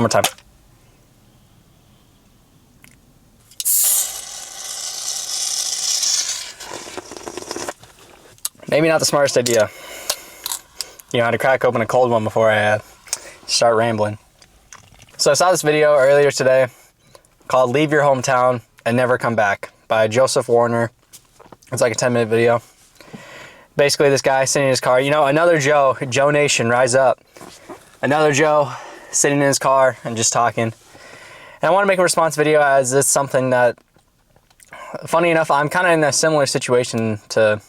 One more time. Maybe not the smartest idea. You know, I had to crack open a cold one before I start rambling. So I saw this video earlier today called Leave Your Hometown and Never Come Back by Joseph Warner. It's like a 10-minute video. Basically, this guy sitting in his car, you know, another Joe Nation, rise up. Another Joe sitting in his car and just talking. And I want to make a response video as it's something that, funny enough, I'm kind of in a similar situation to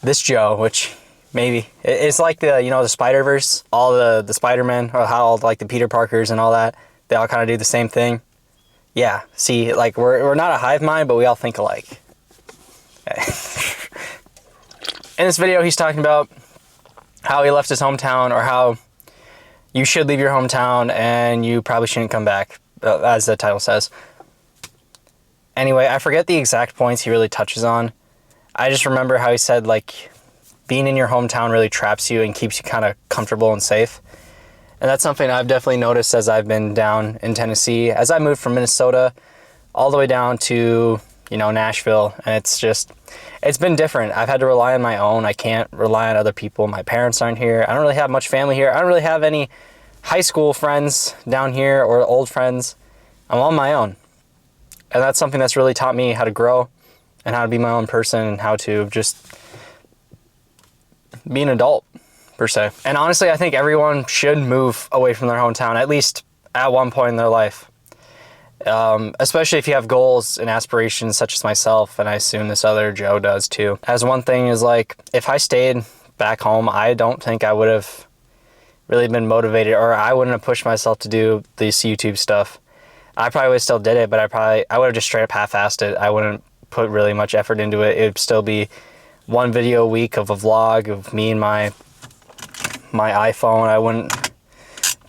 this Joe, which maybe it's like the, you know, the Spider-Verse, all the Spider-Men, or how all, like the Peter Parkers and all that, they all kind of do the same thing. Yeah, see, like we're not a hive mind, but we all think alike. In this video, he's talking about how he left his hometown, or how you should leave your hometown and you probably shouldn't come back, as the title says. Anyway, I forget the exact points he really touches on. I just remember how he said, like, being in your hometown really traps you and keeps you kind of comfortable and safe. And that's something I've definitely noticed as I've been down in Tennessee. As I moved from Minnesota all the way down to, you know, Nashville, and it's been different. I've had to rely on my own. I can't rely on other people. My parents aren't here. I don't really have much family here. I don't really have any high school friends down here or old friends. I'm on my own. And that's something that's really taught me how to grow and how to be my own person and how to just be an adult, per se. And honestly, I think everyone should move away from their hometown, at least at one point in their life. Especially if you have goals and aspirations such as myself, and I assume this other Joe does too. As one thing is, like, if I stayed back home, I don't think I would have really been motivated, or I wouldn't have pushed myself to do this YouTube stuff. I probably would have still did it, but I would have just straight up half-assed it. I wouldn't put really much effort into it. It would still be one video a week of a vlog of me and my iPhone. I wouldn't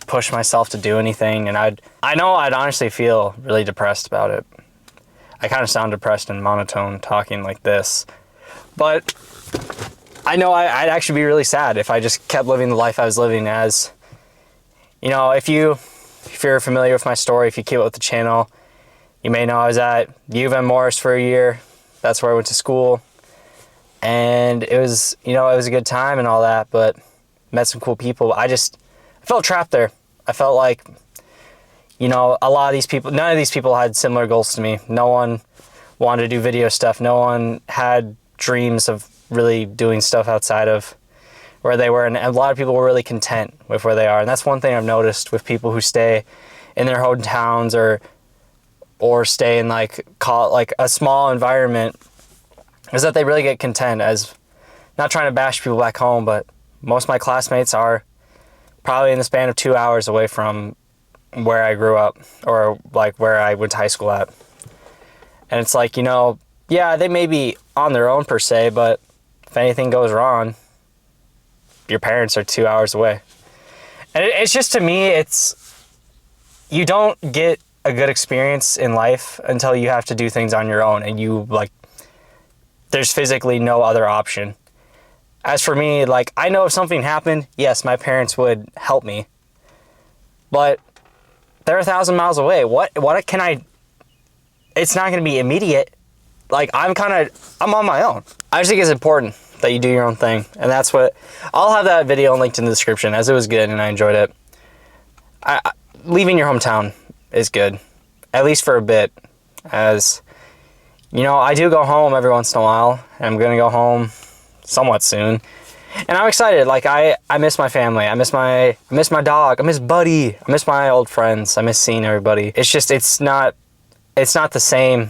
push myself to do anything, and I know I'd honestly feel really depressed about it. I kind of sound depressed and monotone talking like this, but I know I'd actually be really sad if I just kept living the life I was living. As you know, if you're familiar with my story, if you keep up with the channel, you may know I was at U of M Morris for a year. That's where I went to school, and it was, you know, it was a good time and all that, but met some cool people. I felt trapped there. I felt like, you know, a lot of these people, none of these people had similar goals to me. No one wanted to do video stuff. No one had dreams of really doing stuff outside of where they were. And a lot of people were really content with where they are. And that's one thing I've noticed with people who stay in their hometowns or stay in like a small environment, is that they really get content. As, not trying to bash people back home, but most of my classmates are probably in the span of 2 hours away from where I grew up, or like where I went to high school at. And it's like, you know, yeah, they may be on their own per se, but if anything goes wrong, your parents are 2 hours away. And it's just, to me, you don't get a good experience in life until you have to do things on your own, and there's physically no other option. As for me, like, I know if something happened, yes, my parents would help me, but they're 1,000 miles away. What can I, it's not going to be immediate. Like, I'm on my own. I just think it's important that you do your own thing. And that's what, I'll have that video linked in the description, as it was good and I enjoyed it. Leaving your hometown is good, at least for a bit. As, you know, I do go home every once in a while, and I'm going to go home somewhat soon, and I'm excited. Like, I miss my family. I miss my dog. I miss Buddy. I miss my old friends. I miss seeing everybody. It's just, it's not the same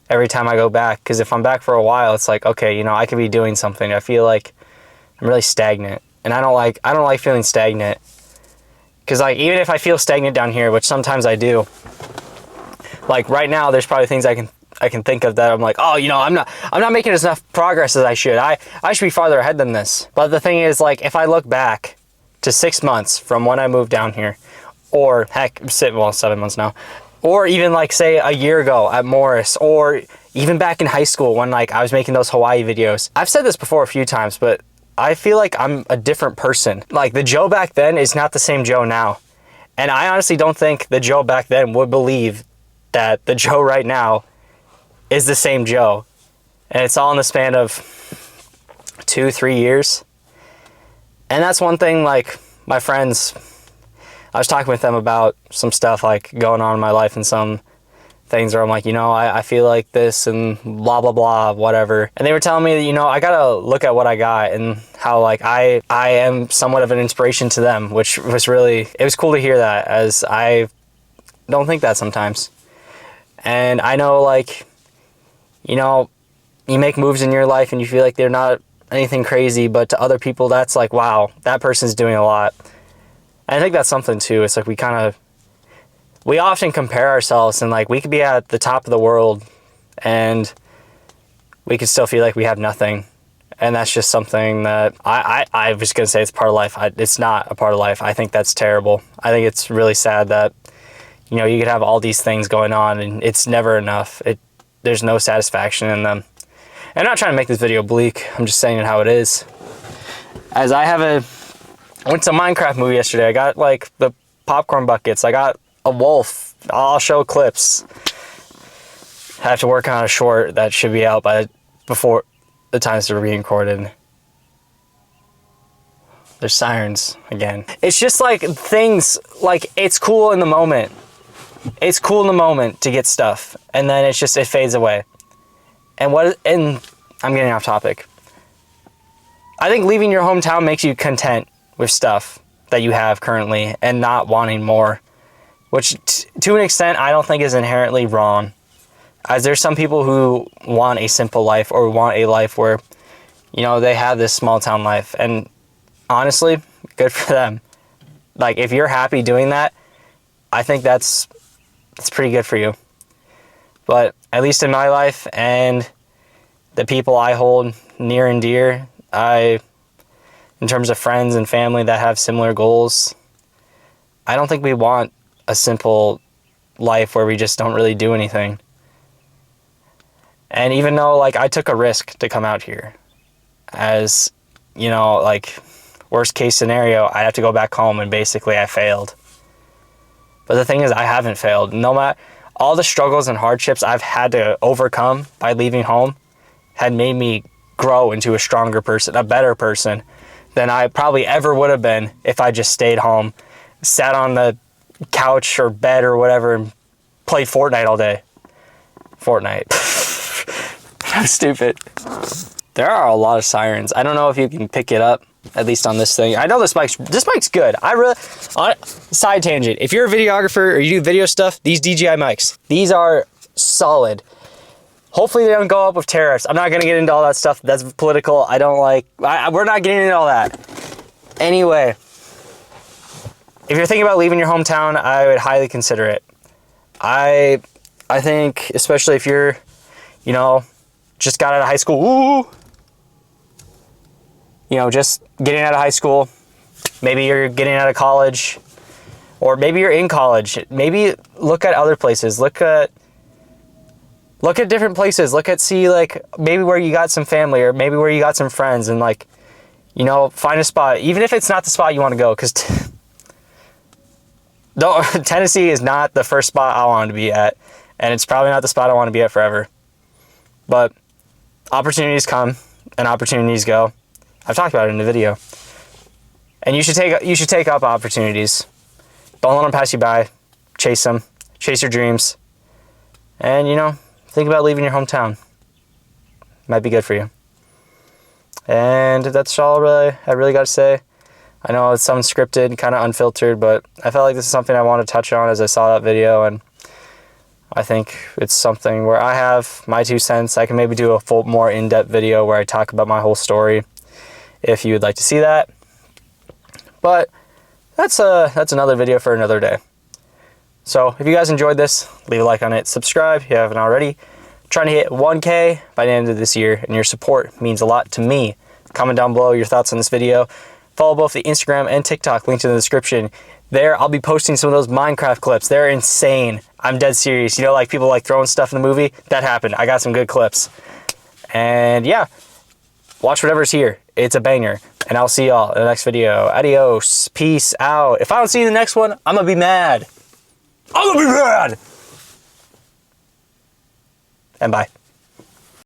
every time I go back, because if I'm back for a while, it's like, okay, you know, I could be doing something. I feel like I'm really stagnant, and I don't like feeling stagnant, because, like, even if I feel stagnant down here, which sometimes I do, like right now, there's probably things I can think of that I'm like, oh, you know, I'm not making as enough progress as I should. I should be farther ahead than this. But the thing is, like, if I look back to 6 months from when I moved down here, or heck, 7 months now, or even like say a year ago at Morris, or even back in high school when like I was making those Hawaii videos. I've said this before a few times, but I feel like I'm a different person. Like, the Joe back then is not the same Joe now. And I honestly don't think the Joe back then would believe that the Joe right now is the same Joe. And it's all in the span of 2-3 years. And that's one thing, like, my friends, I was talking with them about some stuff, like, going on in my life and some things where I'm like, you know, I feel like this and blah, blah, blah, whatever. And they were telling me that, you know, I gotta look at what I got and how, like, I am somewhat of an inspiration to them, which was really, it was cool to hear that, as I don't think that sometimes. And I know, like, you know, you make moves in your life and you feel like they're not anything crazy, but to other people, that's like, wow, that person's doing a lot. And I think that's something too. It's like we often compare ourselves, and like we could be at the top of the world and we could still feel like we have nothing. And that's just something that I was going to say it's part of life. It's not a part of life. I think that's terrible. I think it's really sad that, you know, you could have all these things going on and it's never enough. There's no satisfaction in them. And I'm not trying to make this video bleak. I'm just saying it how it is. As I went to a Minecraft movie yesterday. I got like the popcorn buckets. I got a wolf. I'll show clips. I have to work on a short that should be out before the times are being recorded. There's sirens again. It's just like things, like, it's cool in the moment. It's cool in the moment to get stuff, and then it fades away. And I'm getting off topic. I think leaving your hometown makes you content with stuff that you have currently and not wanting more, which to an extent I don't think is inherently wrong, as there's some people who want a simple life or want a life where, you know, they have this small town life, and honestly, good for them. Like, if you're happy doing that, I think that's pretty good for you. But at least in my life and the people I hold near and dear, in terms of friends and family that have similar goals, I don't think we want a simple life where we just don't really do anything. And even though, like, I took a risk to come out here, as, you know, like, worst case scenario, I'd have to go back home and basically I failed. But the thing is, I haven't failed. No matter all the struggles and hardships I've had to overcome by leaving home had made me grow into a stronger person, a better person than I probably ever would have been if I just stayed home, sat on the couch or bed or whatever and played Fortnite all day. Fortnite. I'm stupid. There are a lot of sirens. I don't know if you can pick it up, at least on this thing. I know this mic's good. Side tangent. If you're a videographer or you do video stuff, these DJI mics, these are solid. Hopefully they don't go up with tariffs. I'm not going to get into all that stuff. That's political. I don't like... we're not getting into all that. Anyway, if you're thinking about leaving your hometown, I would highly consider it. I think, especially if you're, you know, just got out of high school. Woo! You know, just getting out of high school. Maybe you're getting out of college. Or maybe you're in college. Maybe look at other places. Look at different places. See, like, maybe where you got some family or maybe where you got some friends, and, like, you know, find a spot, even if it's not the spot you want to go, because Tennessee is not the first spot I want to be at, and it's probably not the spot I want to be at forever. But opportunities come and opportunities go. I've talked about it in the video. And you should take up opportunities. Don't let them pass you by. Chase them. Chase your dreams. And, you know, think about leaving your hometown. Might be good for you. And that's all I really got to say. I know it's unscripted, kind of unfiltered, but I felt like this is something I want to touch on as I saw that video, and I think it's something where I have my 2 cents. I can maybe do a full, more in-depth video where I talk about my whole story, if you would like to see that. But that's another video for another day. So if you guys enjoyed this, leave a like on it, subscribe if you haven't already. I'm trying to hit 1K by the end of this year, and your support means a lot to me. Comment down below your thoughts on this video. Follow both the Instagram and TikTok, linked in the description. There, I'll be posting some of those Minecraft clips. They're insane. I'm dead serious. You know, like people like throwing stuff in the movie? That happened. I got some good clips. And yeah, Watch whatever's here. It's a banger. And I'll see y'all in the next video. Adios. Peace out. If I don't see you in the next one, I'm gonna be mad. I'm gonna be mad. And bye.